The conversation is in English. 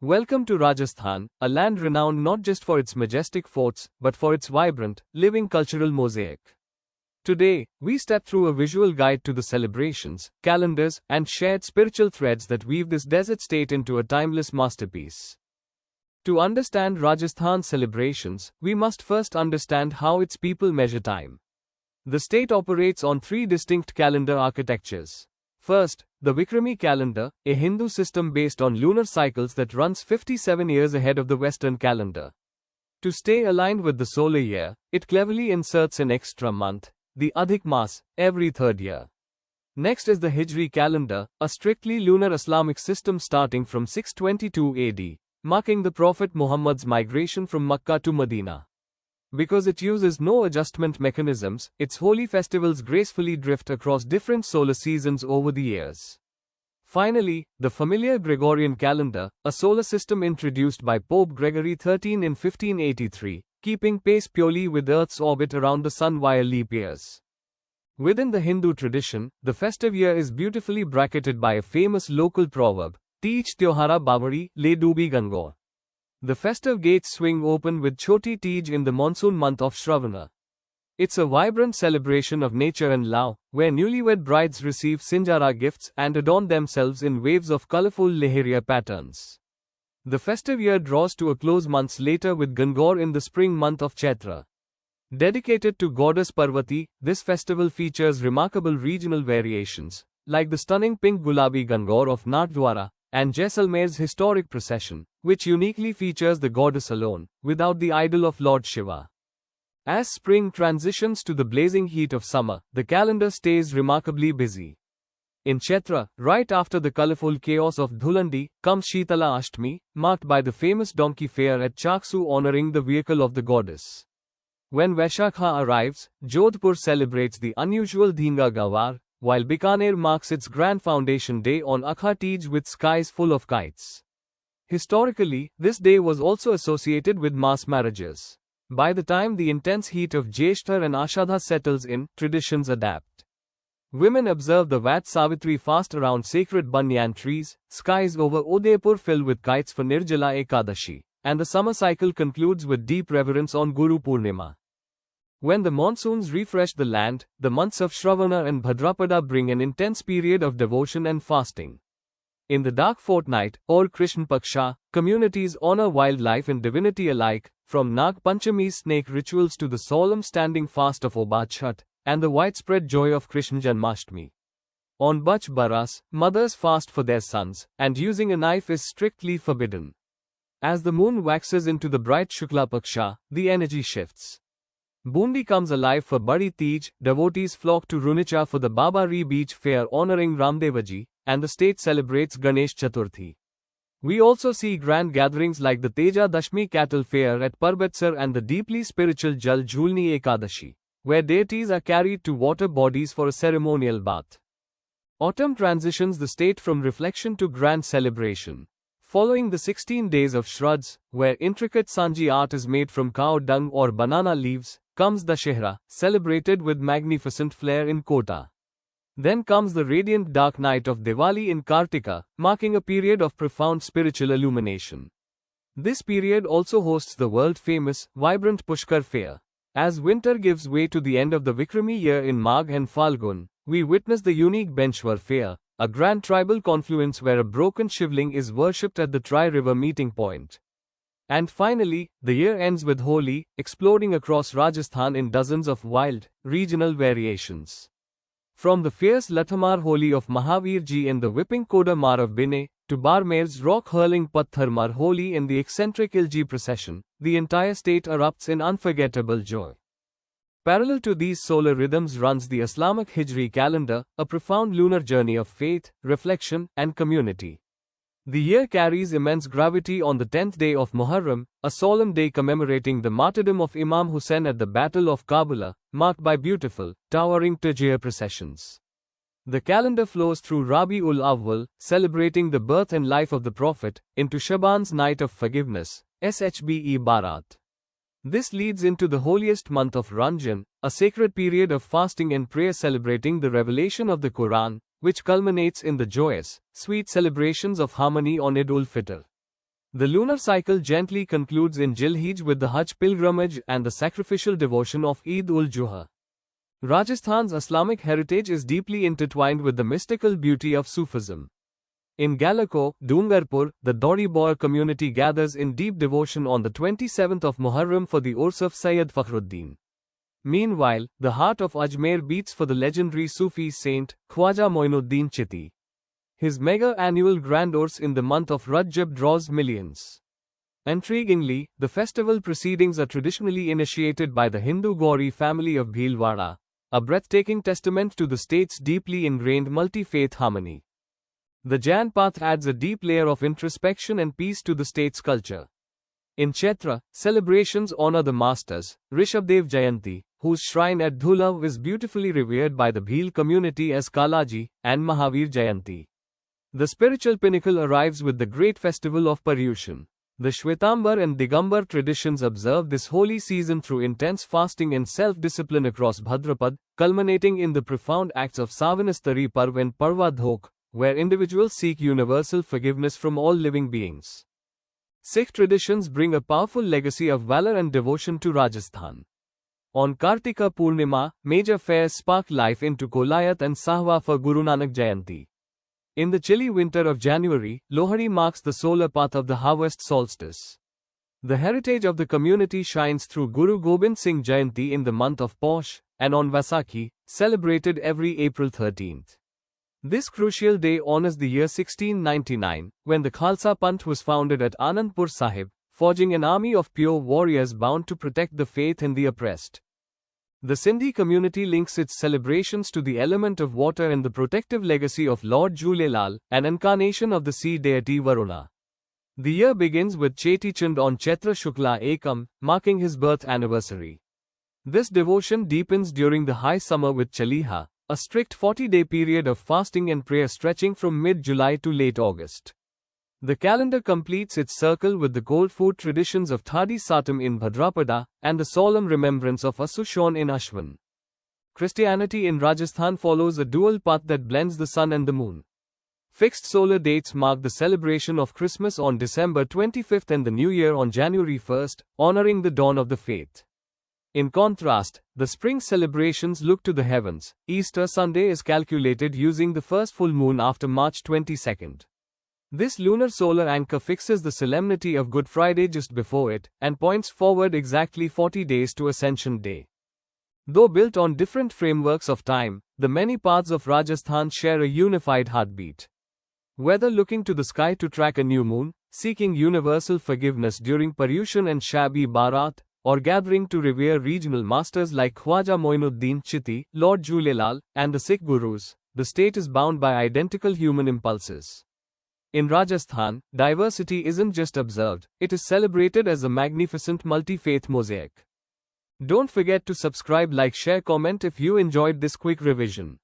Welcome to Rajasthan, a land renowned not just for its majestic forts, but for its vibrant, living cultural mosaic. Today, we step through a visual guide to the celebrations, calendars, and shared spiritual threads that weave this desert state into a timeless masterpiece. To understand Rajasthan's celebrations, we must first understand how its people measure time. The state operates on three distinct calendar architectures. First, the Vikrami calendar, a Hindu system based on lunar cycles that runs 57 years ahead of the Western calendar. To stay aligned with the solar year, it cleverly inserts an extra month, the Adhik Mas, every third year. Next is the Hijri calendar, a strictly lunar Islamic system starting from 622 AD, marking the Prophet Muhammad's migration from Makkah to Medina. Because it uses no adjustment mechanisms, its holy festivals gracefully drift across different solar seasons over the years. Finally, the familiar Gregorian calendar, a solar system introduced by Pope Gregory XIII in 1583, keeping pace purely with Earth's orbit around the Sun via leap years. Within the Hindu tradition, the festive year is beautifully bracketed by a famous local proverb, Teej Tyohara Bavari, Le Dubi Gangor. The festive gates swing open with Choti Teej in the monsoon month of Shravana. It's a vibrant celebration of nature and love, where newlywed brides receive Sinjara gifts and adorn themselves in waves of colorful Leheria patterns. The festive year draws to a close months later with Gangor in the spring month of Chaitra. Dedicated to goddess Parvati, this festival features remarkable regional variations, like the stunning pink Gulabi Gangor of Nathdwara, and Jaisalmer's historic procession, which uniquely features the goddess alone, without the idol of Lord Shiva. As spring transitions to the blazing heat of summer, the calendar stays remarkably busy. In Chaitra, right after the colorful chaos of Dhulandi, comes Shitala Ashtami, marked by the famous donkey fair at Chaksu honoring the vehicle of the goddess. When Vaishakha arrives, Jodhpur celebrates the unusual Dhinga Gawar, while Bikaner marks its grand foundation day on Akha Teej with skies full of kites. Historically, this day was also associated with mass marriages. By the time the intense heat of Jeshthar and Ashadha settles in, traditions adapt. Women observe the Vat Savitri fast around sacred banyan trees, skies over Udaipur fill with kites for Nirjala Ekadashi, and the summer cycle concludes with deep reverence on Guru Purnima. When the monsoons refresh the land, the months of Shravana and Bhadrapada bring an intense period of devotion and fasting. In the dark fortnight, or Krishna Paksha, communities honor wildlife and divinity alike, from Nag Panchami's snake rituals to the solemn standing fast of Obachhat, and the widespread joy of Krishna Janmashtami. On Bach Baras, mothers fast for their sons, and using a knife is strictly forbidden. As the moon waxes into the bright Shukla Paksha, the energy shifts. Bundi comes alive for Badi Teej, devotees flock to Runicha for the Babari Beach Fair honoring Ramdevaji, and the state celebrates Ganesh Chaturthi. We also see grand gatherings like the Teja Dashmi Cattle Fair at Parbetsar and the deeply spiritual Jal Jhulni Ekadashi, where deities are carried to water bodies for a ceremonial bath. Autumn transitions the state from reflection to grand celebration. Following the 16 days of Shraddhas, where intricate Sanji art is made from cow dung or banana leaves, comes Dashehra, celebrated with magnificent flair in Kota. Then comes the radiant dark night of Diwali in Kartika, marking a period of profound spiritual illumination. This period also hosts the world-famous, vibrant Pushkar fair. As winter gives way to the end of the Vikrami year in Magh and Falgun, we witness the unique Benchwar fair, a grand tribal confluence where a broken shivling is worshipped at the Tri-River meeting point. And finally, the year ends with Holi, exploding across Rajasthan in dozens of wild, regional variations. From the fierce Lathamar Holi of Mahavir Ji in the whipping Koda Mar of Bine, to Barmer's rock-hurling Patthar Mar Holi in the eccentric Ilji procession, the entire state erupts in unforgettable joy. Parallel to these solar rhythms runs the Islamic Hijri calendar, a profound lunar journey of faith, reflection, and community. The year carries immense gravity on the 10th day of Muharram, a solemn day commemorating the martyrdom of Imam Hussain at the Battle of Karbala, marked by beautiful, towering Tajir processions. The calendar flows through Rabi'ul Awwal, celebrating the birth and life of the Prophet, into Shaban's Night of Forgiveness, Shbe Barat. This leads into the holiest month of Ranjan, a sacred period of fasting and prayer celebrating the revelation of the Quran, which culminates in the joyous, sweet celebrations of harmony on Eid ul-Fitr. The lunar cycle gently concludes in Jil-Hij with the Hajj pilgrimage and the sacrificial devotion of Eid-ul-Juha. Rajasthan's Islamic heritage is deeply intertwined with the mystical beauty of Sufism. In Galako, Dungarpur, the Dori Boer community gathers in deep devotion on the 27th of Muharram for the Urs of Sayyid Fakhruddin. Meanwhile, the heart of Ajmer beats for the legendary Sufi saint, Khwaja Moinuddin Chishti. His mega-annual Grand Urs in the month of Rajab draws millions. Intriguingly, the festival proceedings are traditionally initiated by the Hindu Gauri family of Bhilwara, a breathtaking testament to the state's deeply ingrained multi-faith harmony. The Jain path adds a deep layer of introspection and peace to the state's culture. In Chaitra, celebrations honor the masters, Rishabdev Jayanti, whose shrine at Dhulav is beautifully revered by the Bhil community as Kalaji, and Mahavir Jayanti. The spiritual pinnacle arrives with the great festival of Paryushan. The Shwetambar and Digambar traditions observe this holy season through intense fasting and self-discipline across Bhadrapad, culminating in the profound acts of Savanastari Parv and Parva Dhok, where individuals seek universal forgiveness from all living beings. Sikh traditions bring a powerful legacy of valor and devotion to Rajasthan. On Kartika Purnima, major fairs spark life into Kolayat and Sahwa for Guru Nanak Jayanti. In the chilly winter of January, Lohari marks the solar path of the harvest solstice. The heritage of the community shines through Guru Gobind Singh Jayanti in the month of Posh, and on Vaisakhi, celebrated every April 13th. This crucial day honors the year 1699, when the Khalsa Panth was founded at Anandpur Sahib, forging an army of pure warriors bound to protect the faith and the oppressed. The Sindhi community links its celebrations to the element of water and the protective legacy of Lord Jhulelal, an incarnation of the sea deity Varuna. The year begins with Cheti Chand on Chaitra Shukla Ekam, marking his birth anniversary. This devotion deepens during the high summer with Chaliha, a strict 40-day period of fasting and prayer stretching from mid-July to late August. The calendar completes its circle with the cold food traditions of Thadi Satam in Bhadrapada, and the solemn remembrance of Asushan in Ashwin. Christianity in Rajasthan follows a dual path that blends the sun and the moon. Fixed solar dates mark the celebration of Christmas on December 25th and the New Year on January 1st, honoring the dawn of the faith. In contrast, the spring celebrations look to the heavens. Easter Sunday is calculated using the first full moon after March 22nd. This lunar solar anchor fixes the solemnity of Good Friday just before it, and points forward exactly 40 days to Ascension Day. Though built on different frameworks of time, the many paths of Rajasthan share a unified heartbeat. Whether looking to the sky to track a new moon, seeking universal forgiveness during Paryushan and Shab-e-Barat, or gathering to revere regional masters like Khwaja Moinuddin Chishti, Lord Jhulelal, and the Sikh Gurus, the state is bound by identical human impulses. In Rajasthan, diversity isn't just observed, it is celebrated as a magnificent multi-faith mosaic. Don't forget to subscribe, like, share, comment if you enjoyed this quick revision.